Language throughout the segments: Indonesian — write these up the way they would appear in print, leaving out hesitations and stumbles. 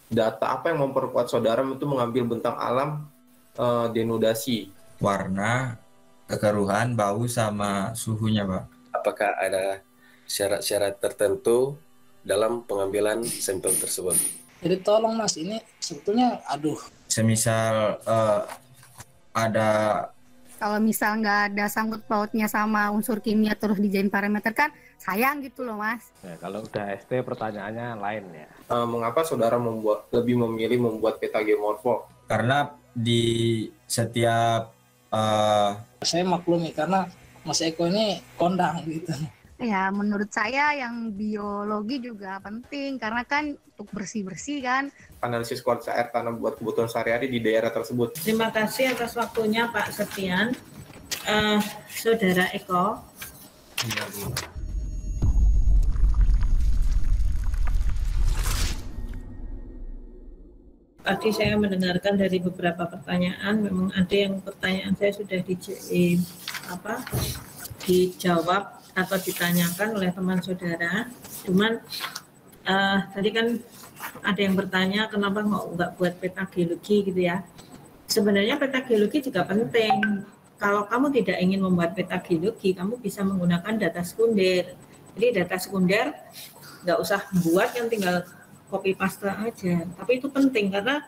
Data apa yang memperkuat saudara itu mengambil bentang alam denudasi? Warna, kekeruhan, bau, sama suhunya, Pak. Apakah ada syarat-syarat tertentu dalam pengambilan sampel tersebut? Jadi tolong Mas, ini sebetulnya Semisal ada Kalau misal nggak ada sangkut pautnya sama unsur kimia terus dijadiin parameter kan sayang gitu loh Mas. Ya, kalau udah ST pertanyaannya lain ya. Mengapa saudara lebih memilih membuat peta geomorfo? karena di setiap saya maklumi karena Mas Eko ini kondang gitu. Ya menurut saya yang biologi juga penting karena kan untuk bersih-bersih kan. Analisis kualitas air tanah buat kebutuhan sehari-hari di daerah tersebut. Terima kasih atas waktunya Pak Septian. Saudara Eko. Iya, Bu. Tadi saya mendengarkan dari beberapa pertanyaan, memang ada yang pertanyaan saya sudah dijawab atau ditanyakan oleh teman saudara. Cuman tadi kan ada yang bertanya kenapa nggak buat peta geologi gitu ya. Sebenarnya peta geologi juga penting. Kalau kamu tidak ingin membuat peta geologi, kamu bisa menggunakan data sekunder. Jadi data sekunder nggak usah buat, yang tinggal copy paste aja. Tapi itu penting karena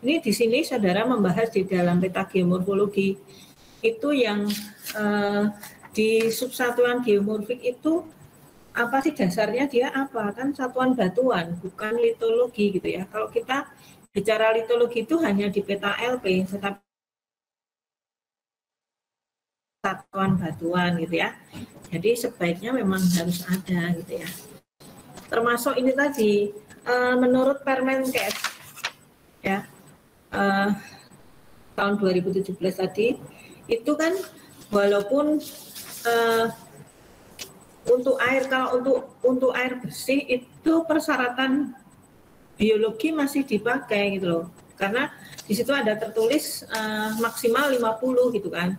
ini di sini saudara membahas di dalam peta geomorfologi itu yang di subsatuan geomorfik itu apa sih dasarnya, dia apa, kan satuan batuan bukan litologi gitu ya. Kalau kita bicara litologi itu hanya di peta LP, tetapi satuan batuan gitu ya. Jadi sebaiknya memang harus ada gitu ya. Termasuk ini tadi menurut Permenkes ya tahun 2017 tadi itu kan walaupun untuk air, kalau untuk air bersih itu persyaratan biologi masih dipakai gitu loh, karena di situ ada tertulis maksimal 50 gitu kan,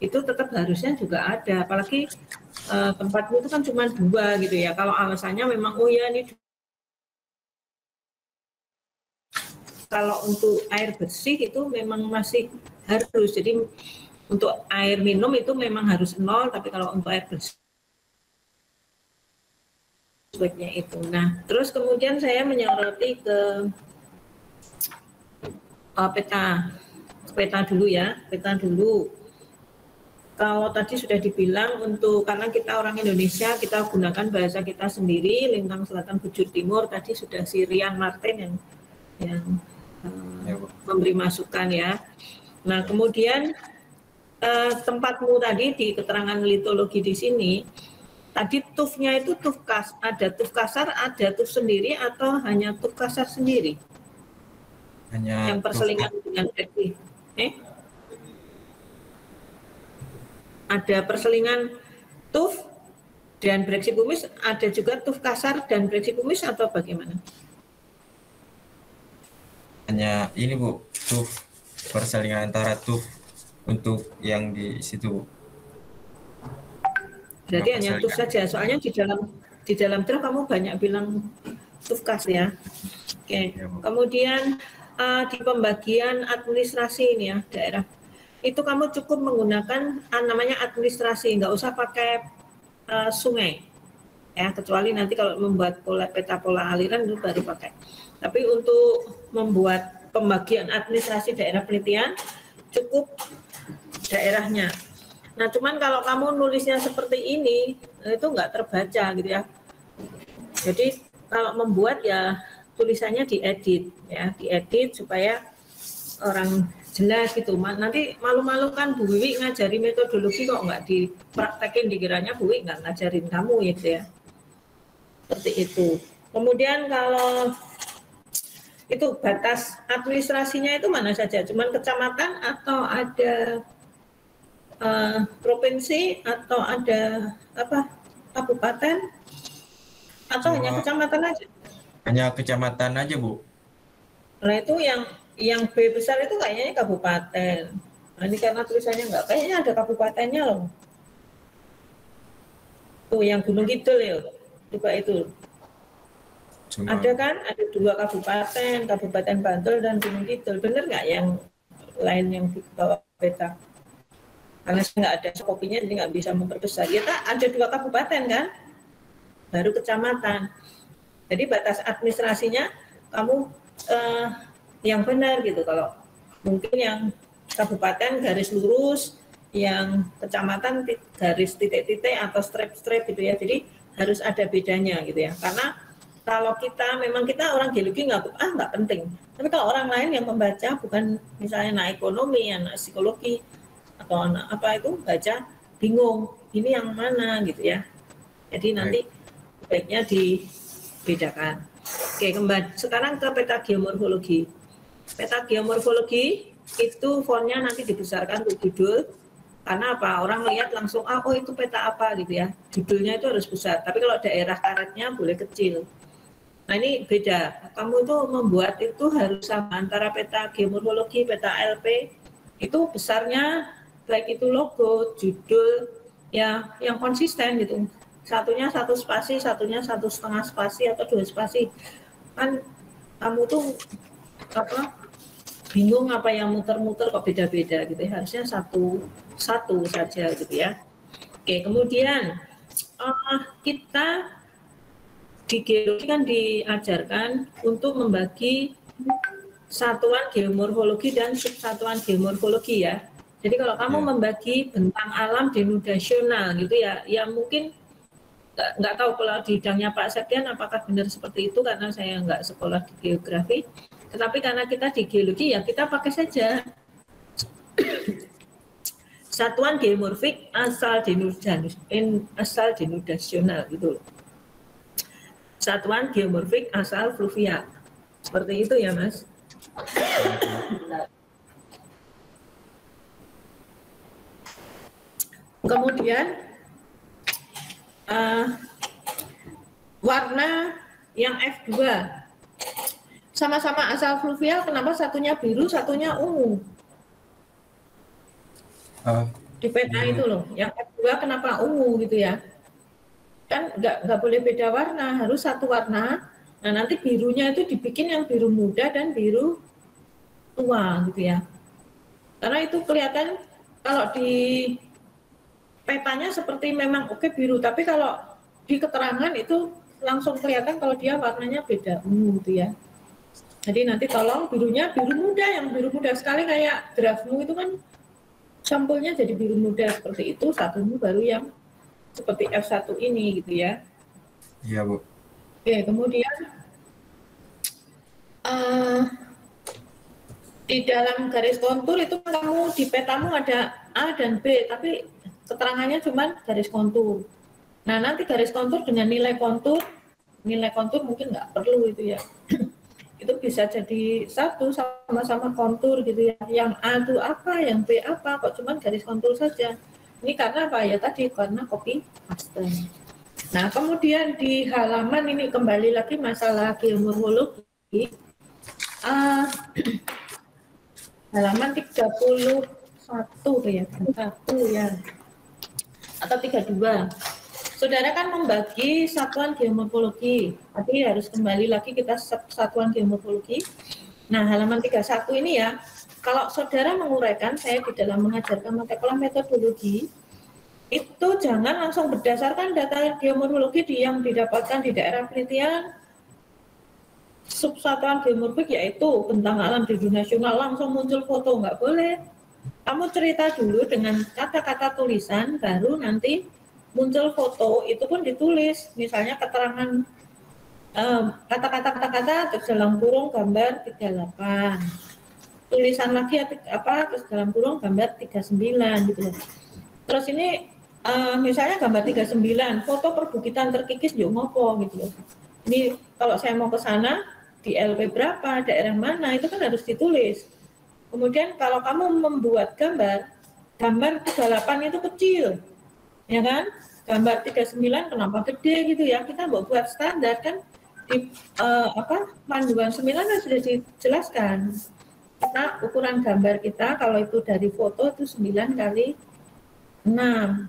itu tetap harusnya juga ada, apalagi tempatmu itu kan cuma 2 gitu ya. Kalau alasannya memang oh ya ini, kalau untuk air bersih itu memang masih harus, jadi untuk air minum itu memang harus 0, tapi kalau untuk air bersih sebaiknya itu. Nah, terus kemudian saya menyoroti ke peta dulu ya, peta dulu. Kalau tadi sudah dibilang karena kita orang Indonesia, kita gunakan bahasa kita sendiri, lintang selatan bujur timur, tadi sudah si Rian Martin yang memberi masukan ya. Nah, kemudian tempatmu tadi di keterangan litologi di sini, tadi tufnya itu ada tuf kasar, ada tuf sendiri, atau hanya tuf kasar sendiri? Hanya yang perselingan dengan breksi. Ada perselingan tuf dan breksi kumis, ada juga tuf kasar dan breksi kumis, atau bagaimana? hanya ini Bu, tuf persalingan antara tuf untuk yang di situ. Jadi hanya tuf saja, soalnya di dalam draft kamu banyak bilang tuf kas ya. Oke. Ya, Bu. Kemudian di pembagian administrasi ini ya daerah, itu kamu cukup menggunakan namanya administrasi, nggak usah pakai sungai ya, kecuali nanti kalau membuat peta pola aliran itu baru pakai. Tapi untuk membuat pembagian administrasi daerah penelitian cukup daerahnya. Nah, cuman kalau kamu nulisnya seperti ini itu nggak terbaca gitu ya. Jadi kalau membuat ya tulisannya diedit ya, diedit supaya orang jelas gitu. Nanti malu-malu kan Bu Wiwi ngajari metodologi kok nggak dipraktekin, dikiranya Bu Wiwi nggak ngajarin kamu gitu ya. Seperti itu. Kemudian kalau itu batas administrasinya itu mana saja? Cuman kecamatan atau ada provinsi atau ada kabupaten atau hanya kecamatan aja? Hanya kecamatan aja Bu. Nah itu yang B besar itu kayaknya kabupaten. Nah ini karena tulisannya enggak, kayaknya ada kabupatennya loh. Tuh yang Gunung Kidul ya, coba itu. Semua. Ada kan? Ada 2 kabupaten, Kabupaten Bantul dan Gunung Kidul. Bener nggak yang lain yang di bawah peta? Karena saya nggak ada kopinya, jadi nggak bisa memperbesar. Ya tak, ada 2 kabupaten kan? Baru kecamatan. Jadi batas administrasinya kamu yang benar gitu. Kalau mungkin yang kabupaten garis lurus, yang kecamatan garis titik-titik atau strip-strip gitu ya. Jadi harus ada bedanya gitu ya. Karena kalau memang kita orang geologi nggak penting. Tapi kalau orang lain yang membaca, bukan misalnya anak ekonomi, anak psikologi, atau anak apa itu baca bingung, ini yang mana gitu ya. Jadi nanti baiknya dibedakan. Oke, kembali sekarang ke peta geomorfologi. Peta geomorfologi itu fontnya nanti dibesarkan untuk judul. Karena apa? Orang lihat langsung, oh itu peta apa gitu ya. Judulnya itu harus besar. Tapi kalau daerah karetnya boleh kecil. Nah ini beda. Kamu itu membuat itu harus sama antara peta geomorfologi, peta LP. Itu besarnya baik itu logo, judul, ya yang konsisten gitu. Satunya 1 spasi, satunya 1,5 spasi atau 2 spasi. Kan kamu tuh bingung apa yang muter-muter kok beda-beda gitu ya. Harusnya satu saja gitu ya. Oke, kemudian kita di geologi kan diajarkan untuk membagi satuan geomorfologi dan subsatuan geomorfologi ya. Jadi kalau kamu membagi bentang alam denotasional gitu ya, ya mungkin nggak tahu kalau di bidangnya Pak Septian apakah benar seperti itu karena saya nggak sekolah di geografi. Tetapi karena kita di geologi ya kita pakai saja satuan geomorfik asal denotasional gitu loh. Satuan geomorfik asal fluvial. Seperti itu ya, Mas. Kemudian warna yang F2 sama-sama asal fluvial, kenapa satunya biru, satunya ungu? Di peta itu loh, yang F2 kenapa ungu gitu ya? Kan nggak boleh beda warna, harus satu warna. Nah nanti birunya itu dibikin yang biru muda dan biru tua gitu ya. Karena itu kelihatan kalau di petanya seperti memang oke biru, tapi kalau di keterangan itu langsung kelihatan kalau dia warnanya beda ungu gitu ya. Jadi nanti tolong birunya biru muda, yang biru muda sekali kayak draftmu itu kan sampulnya jadi biru muda seperti itu, satunya baru yang seperti F1 ini gitu ya. Iya, Bu. Oke, kemudian di dalam garis kontur itu kamu di petamu ada A dan B, tapi keterangannya cuma garis kontur. Nah, nanti garis kontur dengan nilai kontur mungkin nggak perlu itu ya. Itu bisa jadi satu sama-sama kontur gitu ya. Yang A itu apa, yang B apa, kok cuma garis kontur saja. Ini karena apa ya tadi? Karena copy paste. Nah, kemudian di halaman ini kembali lagi masalah geomorfologi. Halaman 31 ya, 1 ya. Atau 32. Saudara kan membagi satuan geomorfologi. Tapi harus kembali lagi kita satuan geomorfologi. Nah, halaman 31 ini ya, kalau saudara menguraikan, saya di dalam mengajarkan mata kuliah metodologi, itu jangan langsung berdasarkan data geomorfologi yang didapatkan di daerah penelitian subsatuan geomorfik, yaitu bentang alam nasional, langsung muncul foto, nggak boleh. Kamu cerita dulu dengan kata-kata tulisan, baru nanti muncul foto, itu pun ditulis, misalnya keterangan kata-kata dalam kurung gambar 38, tulisan lagi terus dalam kurung gambar 39 gitu. Terus ini misalnya gambar 39, foto perbukitan terkikis yuk ngopo gitu loh. Ini kalau saya mau ke sana di LP berapa, daerah mana, itu kan harus ditulis. Kemudian kalau kamu membuat gambar 38 itu kecil, ya kan? Gambar 39 kenapa gede gitu ya? Kita buat standar kan di panduan 9 kan sudah dijelaskan. Kita ukuran gambar kita kalau itu dari foto itu 9 kali 6.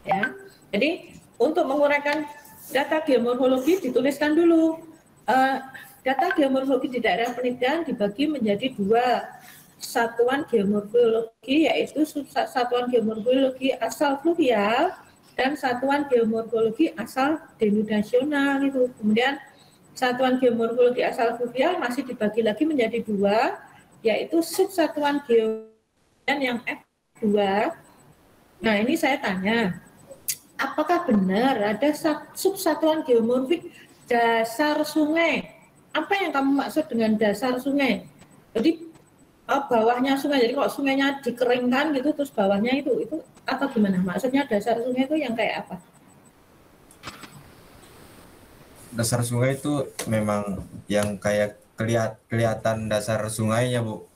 Ya. Jadi untuk menguraikan data geomorfologi dituliskan dulu. Eh, data geomorfologi di daerah penelitian dibagi menjadi 2 satuan geomorfologi, yaitu satuan geomorfologi asal fluvial dan satuan geomorfologi asal denudasional gitu. Kemudian satuan geomorfologi asal fluvial masih dibagi lagi menjadi 2, yaitu subsatuan geodan yang F2. Nah, ini saya tanya, apakah benar ada subsatuan geomorfik dasar sungai? Apa yang kamu maksud dengan dasar sungai? Jadi bawahnya sungai, jadi kalau sungainya dikeringkan gitu terus bawahnya itu atau gimana? Maksudnya dasar sungai itu yang kayak apa? Dasar sungai itu memang yang kayak kelihatan dasar sungainya, Bu.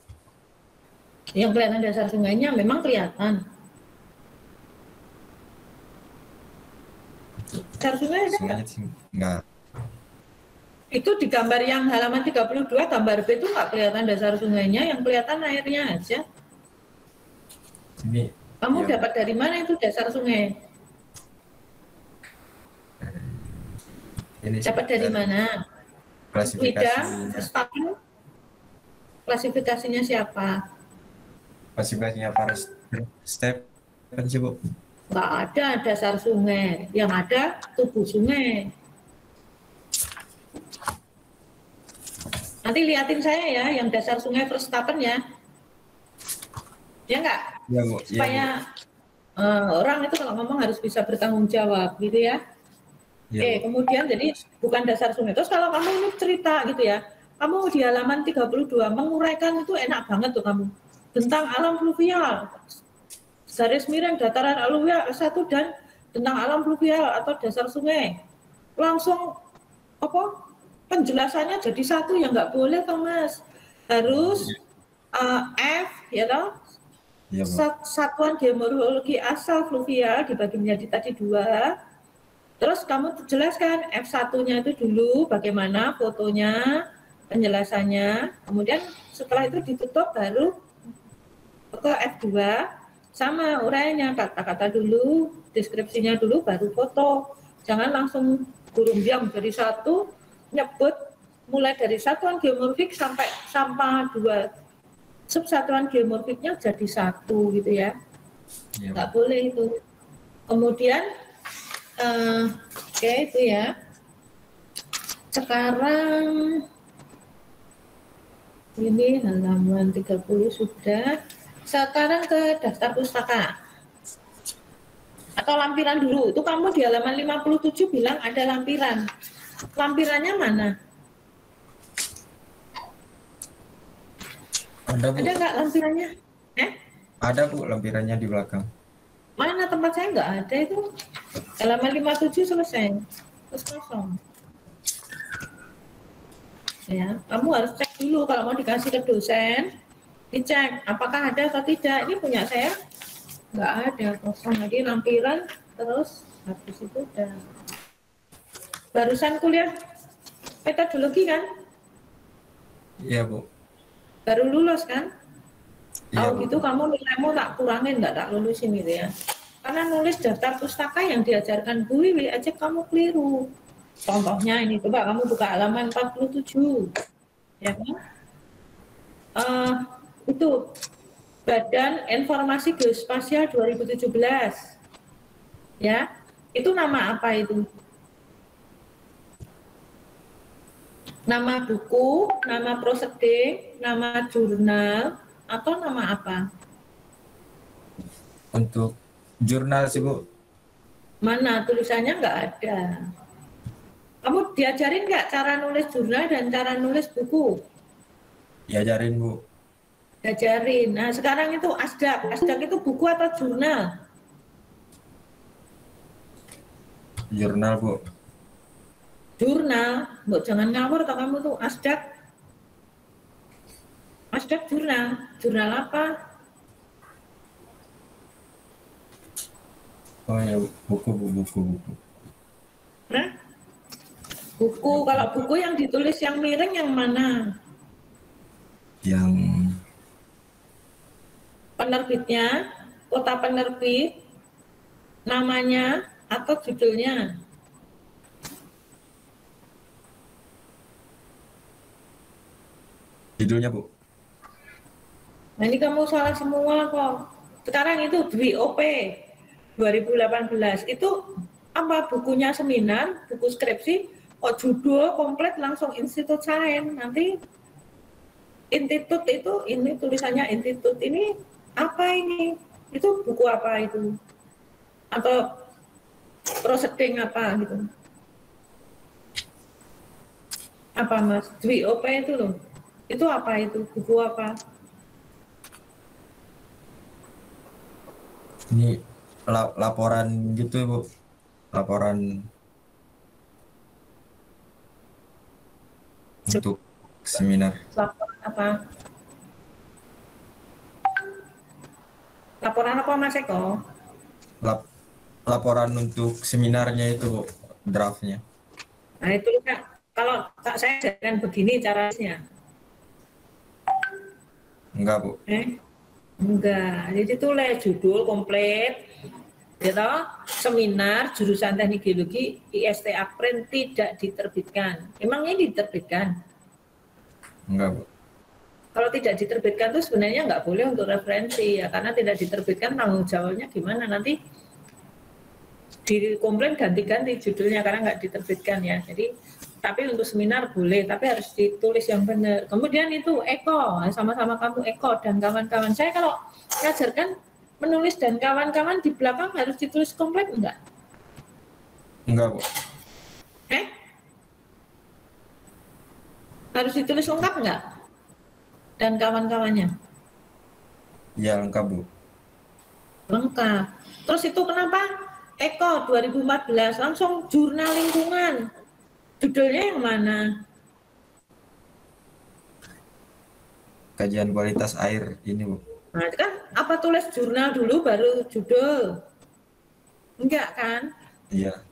Yang kelihatan dasar sungainya memang kelihatan. Dasar sungai ada Sungainya enggak. Itu di gambar yang halaman 32 gambar B itu nggak kelihatan dasar sungainya, yang kelihatan airnya aja. Ini Kamu ya, dapat dari mana itu dasar sungai? ini Dapat dari mana? klasifikasi Verstappen? Klasifikasinya siapa? klasifikasinya para step kan sih, Bu? Nggak ada dasar sungai, yang ada tubuh sungai. Nanti liatin saya ya, yang dasar sungai Verstappen ya. Ya nggak? Iya, Bu. Iya, Supaya orang itu kalau ngomong harus bisa bertanggung jawab gitu ya. Bu. Oke, kemudian jadi bukan dasar sungai. Terus kalau kamu ini cerita gitu ya, kamu di halaman 32 menguraikan itu enak banget tuh kamu. Tentang alam fluvial, garis miring dataran aluvial S1 dan tentang alam fluvial atau dasar sungai. Langsung apa? Penjelasannya jadi satu, yang nggak boleh toh Mas. Harus F ya toh. Iya, Bu. Satuan geomorfologi asal fluvial dibagi menjadi tadi 2. Terus kamu jelaskan F1-nya itu dulu bagaimana fotonya, penjelasannya. Kemudian setelah itu ditutup baru ke F2 sama uraiannya, kata-kata dulu, deskripsinya dulu baru foto. Jangan langsung gurung diam dari satu nyebut mulai dari satuan geomorfik sampai 2 subsatuan geomorfiknya jadi 1 gitu ya. Iya, Nggak boleh itu. Kemudian oke, itu ya. Sekarang ini halaman 30 sudah. Sekarang ke daftar pustaka atau lampiran dulu. Itu kamu di halaman 57 bilang ada lampiran. Lampirannya mana? Ada, Bu. Ada nggak lampirannya? Ada, Bu, lampirannya di belakang. Mana tempat saya nggak ada itu. Halaman 57 selesai. Terus kosong. Ya, kamu harus cek dulu kalau mau dikasih ke dosen. Dicek apakah ada atau tidak. Ini punya saya nggak ada, kosong. Jadi lampiran terus habis itu udah. Barusan kuliah metodologi kan? Iya, Bu. Baru lulus kan? Iya, Tahu Bu. gitu kamu nilaimu tak kurangin, nggak tak lulusin gitu ya. Karena nulis daftar pustaka yang diajarkan Bu Wiwi aja kamu keliru. Contohnya ini, coba kamu buka halaman 47. Ya kan? Itu Badan Informasi Geospasial 2017. Ya, itu nama apa itu? Nama buku, nama proseding, nama jurnal, atau nama apa? Untuk jurnal sih, Bu. Mana tulisannya nggak ada. Kamu diajarin nggak cara nulis jurnal dan cara nulis buku? Diajarin, Bu. Diajarin. Nah sekarang itu asdak. Asdak itu buku atau jurnal? Jurnal, Bu. Jurnal. Mbok jangan ngawur atau kamu tuh asdak. Asdak jurnal. Jurnal apa? Oh ya, buku, Bu, buku. Nah, buku. Kalau buku yang ditulis yang miring yang mana? Yang Penerbitnya, kota penerbit, namanya, atau judulnya? judulnya Bu. Nah ini kamu salah semua kok. Sekarang itu Dwi OP 2018 itu apa bukunya seminar, buku skripsi, kok judul komplit langsung Institut Sains. Nanti institut itu, ini tulisannya institut ini apa ini? Itu buku apa itu? Atau proseding apa gitu? Apa Mas? Dwi OP itu loh. Itu apa itu? Buku apa? Ini laporan gitu Bu. Laporan untuk seminar. Laporan apa? Laporan apa Mas Eko? Laporan untuk seminarnya itu Bu, draftnya. Nah itu Kak, kalau Kak saya ajarkan begini caranya. Enggak Bu. Enggak, jadi tulis judul komplit, gitu, seminar jurusan teknik geologi IST Apren tidak diterbitkan. Emangnya diterbitkan? Enggak Bu. Kalau tidak diterbitkan itu sebenarnya nggak boleh untuk referensi ya, karena tidak diterbitkan tanggung jawabnya gimana nanti di komplain ganti-ganti judulnya karena nggak diterbitkan ya. Jadi tapi untuk seminar boleh, tapi harus ditulis yang benar. Kemudian itu Eko, sama-sama kamu Eko dan kawan-kawan. Saya kalau ngajarkan menulis dan kawan-kawan di belakang harus ditulis komplit enggak? Enggak Bu. Harus ditulis lengkap enggak? Dan kawan-kawannya? Ya lengkap Bu. Lengkap. Terus itu kenapa Eko 2014 langsung jurnal lingkungan? Judulnya yang mana? Kajian kualitas air ini Bu. Nah, itu kan apa tulis jurnal dulu baru judul? Enggak kan? Iya.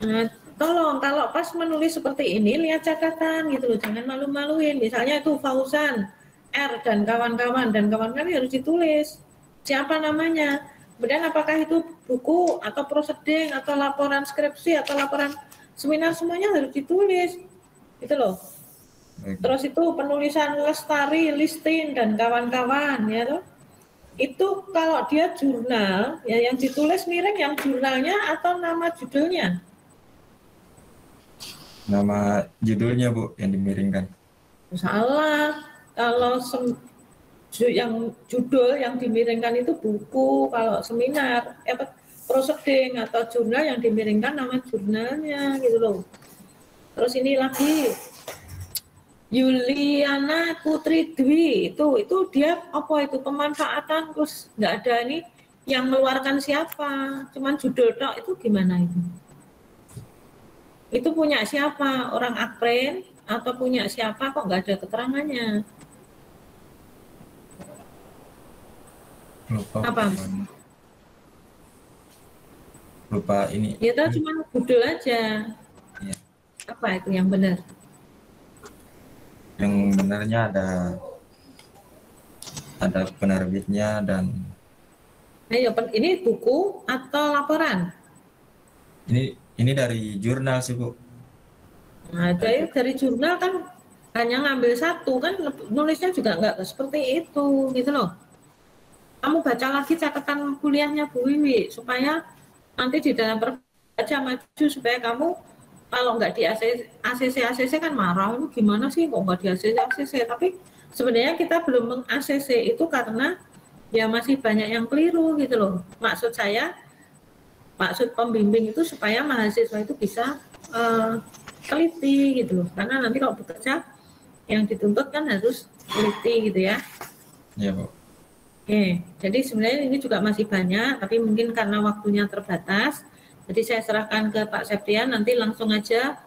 Nah, tolong kalau pas menulis seperti ini lihat catatan gitu loh, jangan malu-maluin. Misalnya itu Fauzan R dan kawan-kawan harus ditulis siapa namanya. Kemudian apakah itu buku atau proseding atau laporan skripsi atau laporan seminar, semuanya harus ditulis gitu loh. Baik. Terus itu penulisan Lestari, Listin dan kawan-kawan ya loh. Itu kalau dia jurnal ya yang ditulis miring yang jurnalnya atau nama judulnya? Nama judulnya Bu yang dimiringkan. Salah. Kalau yang judul yang dimiringkan itu buku, kalau seminar proseding atau jurnal yang dimiringkan nama jurnalnya gitu loh. Terus ini lagi Yuliana Putri Dwi itu dia apa itu pemanfaatan terus nggak ada ini yang mengeluarkan siapa, cuman judul tok, itu gimana itu? Itu punya siapa, orang Apren atau punya siapa, kok nggak ada keterangannya? Apa? Lupa ini. Ya itu cuma judul aja. Iya. Apa itu yang benar? Yang benarnya ada penerbitnya dan Ayo, ini buku atau laporan? ini dari jurnal sih Bu. Nah, dari jurnal kan hanya ngambil satu kan, nulisnya juga nggak seperti itu gitu loh. Kamu baca lagi catatan kuliahnya Bu Wiwi supaya nanti di dalam baca maju supaya kamu kalau nggak di ACC kan marah, ini gimana sih kok nggak di ACC, tapi sebenarnya kita belum meng-ACC itu karena ya masih banyak yang keliru gitu loh. Maksud pembimbing itu supaya mahasiswa itu bisa teliti gitu loh, karena nanti kalau bekerja yang dituntut kan harus teliti gitu ya. Iya Bu. Oke, jadi sebenarnya ini juga masih banyak, tapi mungkin karena waktunya terbatas, jadi saya serahkan ke Pak Septian, nanti langsung aja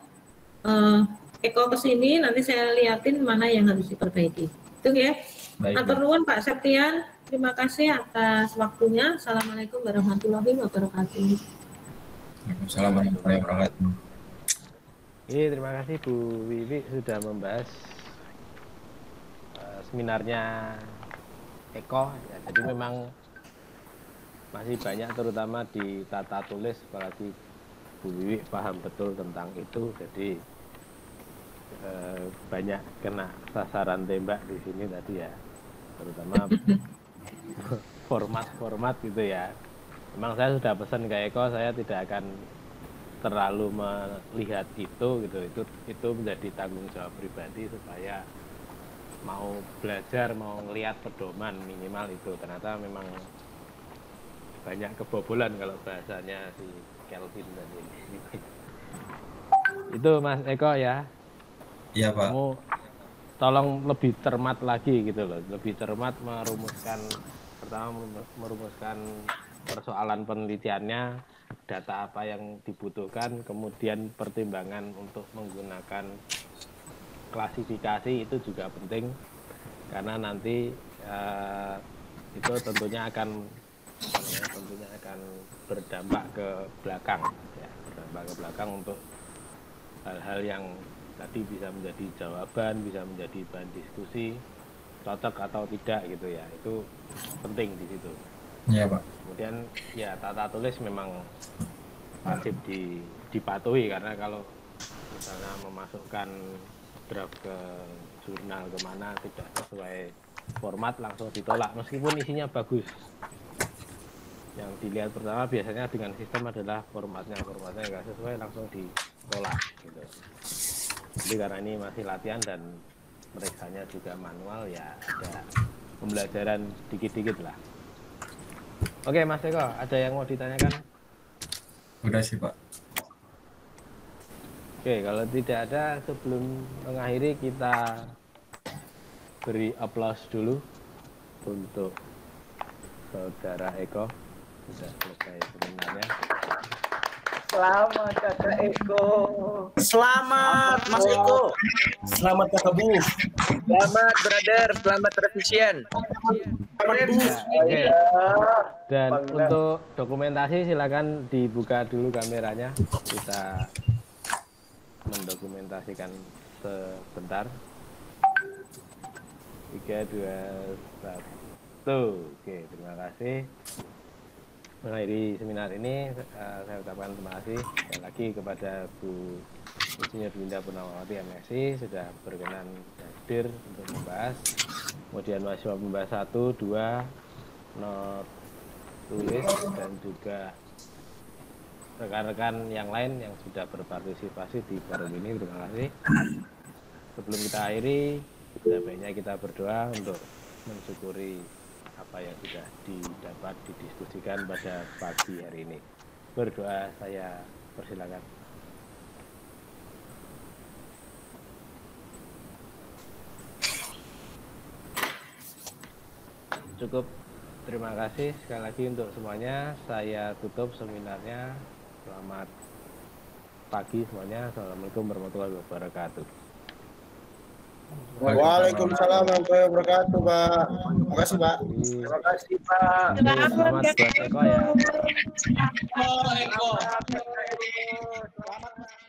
Eko ke sini, nanti saya liatin mana yang harus diperbaiki. Itu ya. Atur nuwun Pak Septian, terima kasih atas waktunya. Assalamualaikum warahmatullahi wabarakatuh. Waalaikumsalam warahmatullahi wabarakatuh. Terima kasih Bu Wiwi sudah membahas seminarnya Eko. Ya, jadi memang masih banyak terutama di tata tulis, apalagi Bu Wiwi paham betul tentang itu. Jadi banyak kena sasaran tembak di sini tadi ya, terutama format gitu ya. Memang saya sudah pesan ke Eko, saya tidak akan terlalu melihat itu gitu. Itu menjadi tanggung jawab pribadi supaya mau belajar, mau ngelihat pedoman minimal itu. Ternyata memang banyak kebobolan kalau bahasanya si Kelvin tadi. Itu Mas Eko ya. Iya Pak. Kamu tolong lebih cermat lagi gitu loh, lebih cermat merumuskan persoalan penelitiannya, data apa yang dibutuhkan, kemudian pertimbangan untuk menggunakan klasifikasi itu juga penting, karena nanti itu tentunya akan berdampak ke belakang, ya, berdampak ke belakang untuk hal-hal yang tadi bisa menjadi jawaban, bisa menjadi bahan diskusi, cocok atau tidak gitu ya, itu penting di situ. Iya Pak. Kemudian ya tata tulis memang wajib dipatuhi, karena kalau misalnya memasukkan draft ke jurnal kemana tidak sesuai format langsung ditolak meskipun isinya bagus. Yang dilihat pertama biasanya dengan sistem adalah formatnya nggak sesuai langsung ditolak gitu. Jadi karena ini masih latihan dan meriksanya juga manual, ya ada pembelajaran dikit-dikit lah. Oke Mas Eko, ada yang mau ditanyakan? Udah sih Pak. Oke, kalau tidak ada, sebelum mengakhiri kita beri aplaus dulu untuk Saudara Eko, sudah selesai seminarnya. Selamat Kakak Eko. Selamat Mas Eko. Selamat Kakak Bu. Selamat brother, selamat revisian. Oke. Dan untuk dokumentasi silakan dibuka dulu kameranya. Kita mendokumentasikan sebentar. 3, 2, 1. Oke, terima kasih. Mengakhiri seminar ini, saya ucapkan terima kasih sekali lagi kepada Bu Insinyur Winda Purnawati MSI sudah berkenan hadir untuk membahas. Kemudian mahasiswa pembahas 1, 2, not tulis, dan juga rekan-rekan yang lain yang sudah berpartisipasi di forum ini, terima kasih. Sebelum kita akhiri, sebaiknya kita berdoa untuk mensyukuri apa yang sudah didapat didiskusikan pada pagi hari ini. Berdoa saya persilakan. Cukup, terima kasih sekali lagi untuk semuanya. Saya tutup seminarnya. Selamat pagi semuanya. Assalamualaikum warahmatullahi wabarakatuh. Waalaikumsalam warahmatullahi wabarakatuh, Pak. Terima kasih, Pak. Terima kasih Pak. Selamat buat Eko ya. Selamat, Pak.